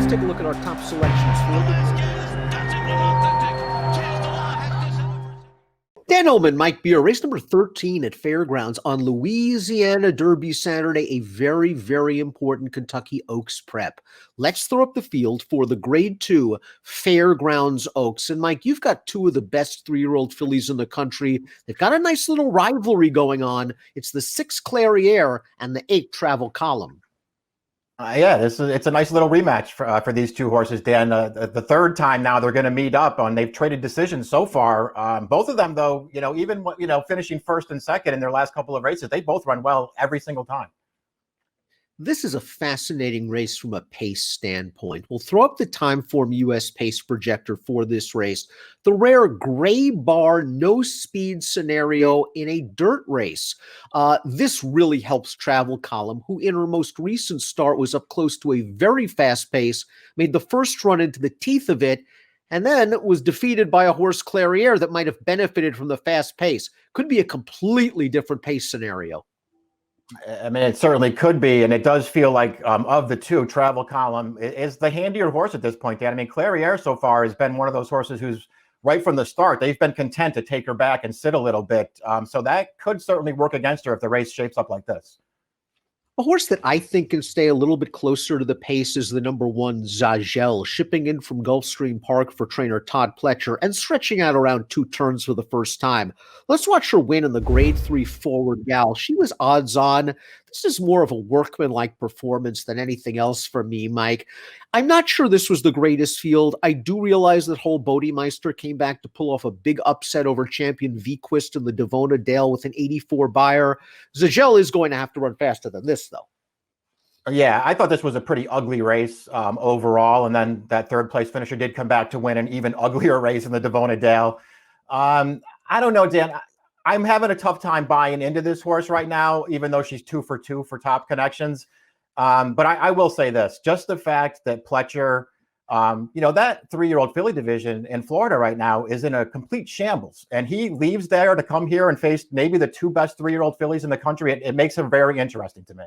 let's take a look at our top selections for the Dan Illman, Mike Beer, race number 13 at Fairgrounds on Louisiana Derby Saturday, a very, very important Kentucky Oaks prep. Let's throw up the field for the Grade 2 Fairgrounds Oaks. And Mike, you've got two of the best 3-year-old fillies in the country. They've got a nice little rivalry going on. It's the 6 Clariere and the 8 Travel Column. It's a nice little rematch for these two horses, Dan. The third time now they're going to meet up on. They've traded decisions so far. Both of them, though, even finishing first and second in their last couple of races, they both run well every single time. This is a fascinating race from a pace standpoint. We'll throw up the Timeform US pace projector for this race. The rare gray bar, no speed scenario in a dirt race. This really helps Travel Column, who in her most recent start was up close to a very fast pace, made the first run into the teeth of it, and then was defeated by a horse Clariere that might have benefited from the fast pace. Could be a completely different pace scenario. I mean, it certainly could be, and it does feel like of the two, Travel Column is the handier horse at this point, Dan. I mean, Clariere so far has been one of those horses who's right from the start, they've been content to take her back and sit a little bit. So that could certainly work against her if the race shapes up like this. A horse that I think can stay a little bit closer to the pace is the number 1 Zagel, shipping in from Gulfstream Park for trainer Todd Pletcher and stretching out around 2 turns for the first time. Let's watch her win in the Grade 3 Forward Gal. She was odds on. This is more of a workman-like performance than anything else for me, Mike. I'm not sure this was the greatest field. I do realize that Hull Bodemeister came back to pull off a big upset over champion Vequist in the Devona Dale with an 84 buyer. Zagel is going to have to run faster than this, though. Yeah, I thought this was a pretty ugly race overall, and then that third place finisher did come back to win an even uglier race in the Devona Dale. I don't know, Dan. I'm having a tough time buying into this horse right now, even though she's 2 for 2 for top connections. But I will say this, just the fact that Pletcher, that 3-year-old filly division in Florida right now is in a complete shambles. And he leaves there to come here and face maybe the 2 best 3-year-old fillies in the country. It makes him very interesting to me.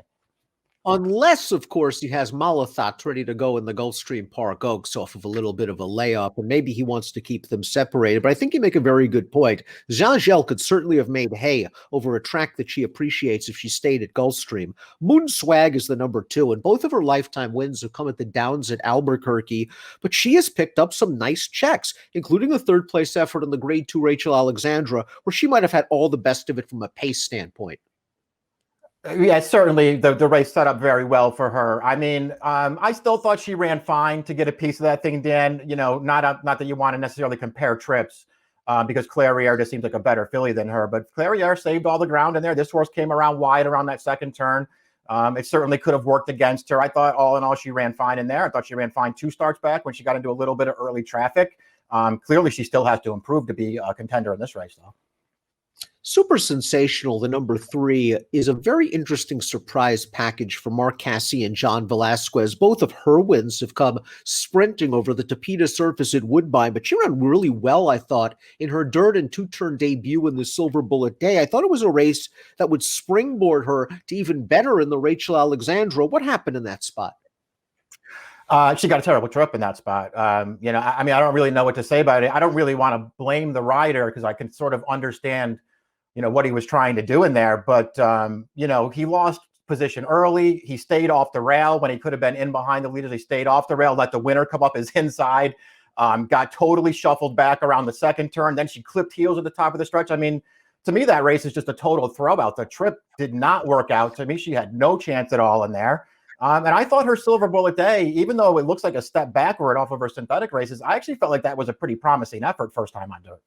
Unless, of course, he has Malathat ready to go in the Gulfstream Park Oaks off of a little bit of a layup, and maybe he wants to keep them separated. But I think you make a very good point. Zagel could certainly have made hay over a track that she appreciates if she stayed at Gulfstream. Moon Swag is the number 2, and both of her lifetime wins have come at the Downs at Albuquerque, but she has picked up some nice checks, including the third-place effort in the Grade 2 Rachel Alexandra, where she might have had all the best of it from a pace standpoint. Yeah, certainly the race set up very well for her. I mean, I still thought she ran fine to get a piece of that thing, Dan. Not that you want to necessarily compare trips because Clariere just seems like a better filly than her. But Clariere saved all the ground in there. This horse came around wide around that second turn. It certainly could have worked against her. I thought all in all she ran fine in there. I thought she ran fine 2 starts back when she got into a little bit of early traffic. Clearly, she still has to improve to be a contender in this race, though. Super Sensational, the number 3, is a very interesting surprise package for Mark Casse and John Velasquez. Both of her wins have come sprinting over the Tapeta surface at Woodbine, but she ran really well, I thought, in her dirt and 2-turn debut in the Silver Bullet Day. I thought it was a race that would springboard her to even better in the Rachel Alexandra. What happened in that spot? She got a terrible trip in that spot. I mean, I don't really know what to say about it. I don't really want to blame the rider because I can sort of understand what he was trying to do in there. But, he lost position early. He stayed off the rail when he could have been in behind the leaders. He stayed off the rail, let the winner come up his inside, got totally shuffled back around the second turn. Then she clipped heels at the top of the stretch. I mean, to me, that race is just a total throwout. The trip did not work out. To me, she had no chance at all in there. And I thought her Silver Bullet Day, even though it looks like a step backward off of her synthetic races, I actually felt like that was a pretty promising effort first time on dirt.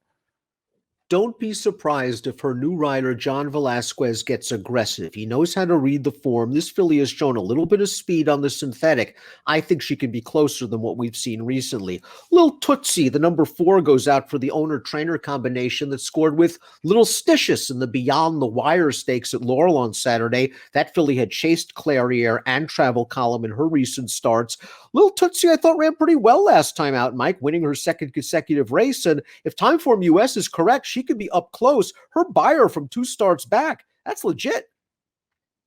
Don't be surprised if her new rider, John Velasquez, gets aggressive. He knows how to read the form. This filly has shown a little bit of speed on the synthetic. I think she can be closer than what we've seen recently. Little Tootsie, the number 4, goes out for the owner-trainer combination that scored with Little Stitious in the Beyond the Wire Stakes at Laurel on Saturday. That filly had chased Clariere and Travel Column in her recent starts. Little Tootsie, I thought, ran pretty well last time out, Mike, winning her second consecutive race. And if Timeform US is correct, she could be up close. Her buyer from 2 starts back, that's legit.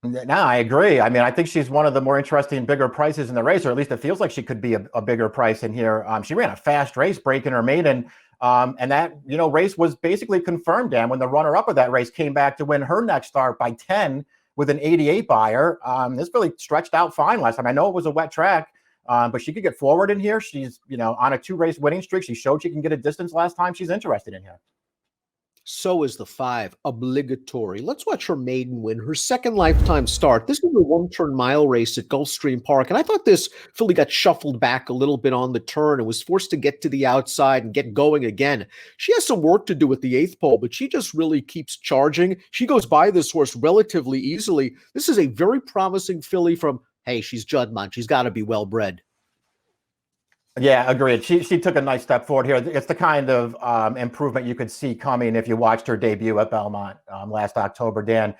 No, I agree. I mean, I think she's one of the more interesting, bigger prices in the race, or at least it feels like she could be a bigger price in here. She ran a fast race, breaking her maiden, and that race was basically confirmed. Dan, when the runner-up of that race came back to win her next start by 10 with an 88 buyer, this really stretched out fine last time. I know it was a wet track, but she could get forward in here. She's on a 2-race winning streak. She showed she can get a distance last time. She's interested in here. So is the 5, Obligatory. Let's watch her maiden win, her second lifetime start. This is a 1-turn mile race at Gulfstream Park, and I thought this filly got shuffled back a little bit on the turn and was forced to get to the outside and get going again. She has some work to do at the 8th pole, but she just really keeps charging. She goes by this horse relatively easily. This is a very promising filly from, hey, she's Juddmonte. She's got to be well-bred. Yeah, agreed. She took a nice step forward here. It's the kind of improvement you could see coming if you watched her debut at Belmont last October, Dan.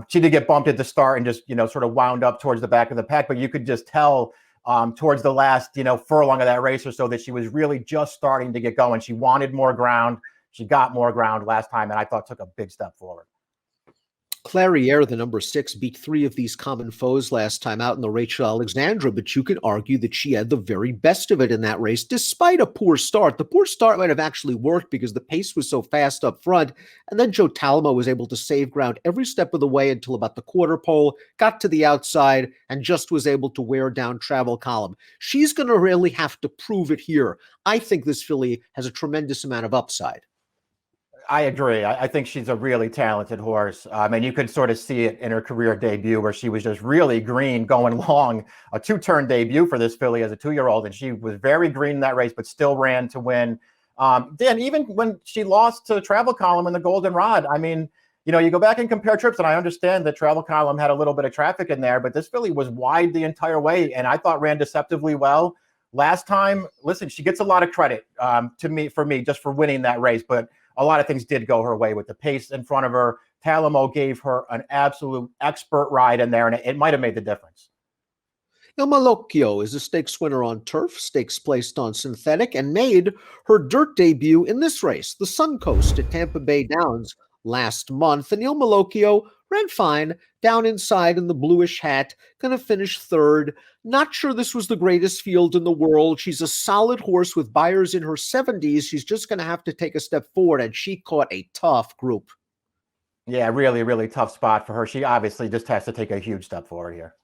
She did get bumped at the start and just, sort of wound up towards the back of the pack, but you could just tell towards the last, furlong of that race or so that she was really just starting to get going. She wanted more ground. She got more ground last time, and I thought took a big step forward. Clariere, the number 6, beat 3 of these common foes last time out in the Rachel Alexandra, but you can argue that she had the very best of it in that race, despite a poor start. The poor start might have actually worked because the pace was so fast up front, and then Joe Talamo was able to save ground every step of the way until about the quarter pole, got to the outside, and just was able to wear down Travel Column. She's going to really have to prove it here. I think this filly has a tremendous amount of upside. I agree. I think she's a really talented horse. And you could sort of see it in her career debut where she was just really green going long, a 2-turn debut for this filly as a 2-year-old. And she was very green in that race, but still ran to win. Then even when she lost to Travel Column in the Golden Rod, I mean, you go back and compare trips, and I understand that Travel Column had a little bit of traffic in there, but this filly was wide the entire way, and I thought ran deceptively well. Last time, listen, she gets a lot of credit for me, just for winning that race, but a lot of things did go her way with the pace in front of her. Talamo gave her an absolute expert ride in there, and it might have made the difference. Illman is a stakes winner on turf, stakes placed on synthetic, and made her dirt debut in this race, the Suncoast at Tampa Bay Downs last month. And Illman ran fine, down inside in the bluish hat, going to finish 3rd. Not sure this was the greatest field in the world. She's a solid horse with buyers in her 70s. She's just going to have to take a step forward, and she caught a tough group. Yeah, really, really tough spot for her. She obviously just has to take a huge step forward here.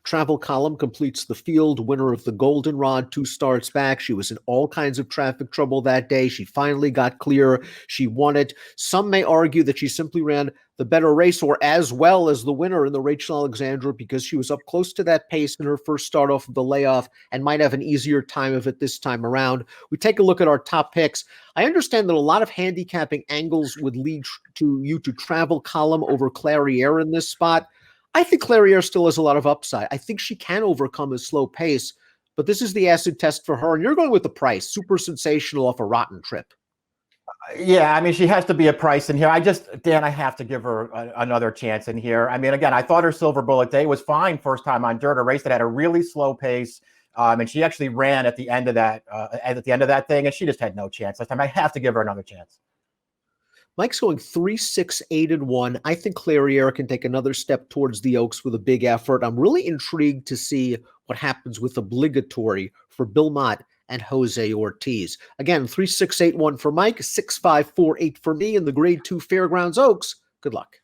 Travel Column completes the field, winner of the Golden Rod 2 starts back. She was in all kinds of traffic trouble that day. She finally got clear. She won it. Some may argue that she simply ran the better race, or as well as the winner in the Rachel Alexandra, because she was up close to that pace in her first start off of the layoff and might have an easier time of it this time around. We take a look at our top picks. I understand that a lot of handicapping angles would lead you to Travel Column over Clariere in this spot. I think Clariere still has a lot of upside. I think she can overcome a slow pace, but this is the acid test for her. And you're going with the price, Super Sensational off a rotten trip. Yeah, I mean, she has to be a price in here. Dan, I have to give her another chance in here. I mean, again, I thought her Silver Bullet Day was fine first time on dirt, a race that had a really slow pace. And she actually ran at the end of that thing, and she just had no chance last time. I have to give her another chance. Mike's going 3, 6, 8, and 1. I think Clariere can take another step towards the Oaks with a big effort. I'm really intrigued to see what happens with Obligatory for Bill Mott and Jose Ortiz. Again, 3, 6, 8, 1 for Mike, 6, 5, 4, 8 for me in the Grade 2 Fairgrounds Oaks. Good luck.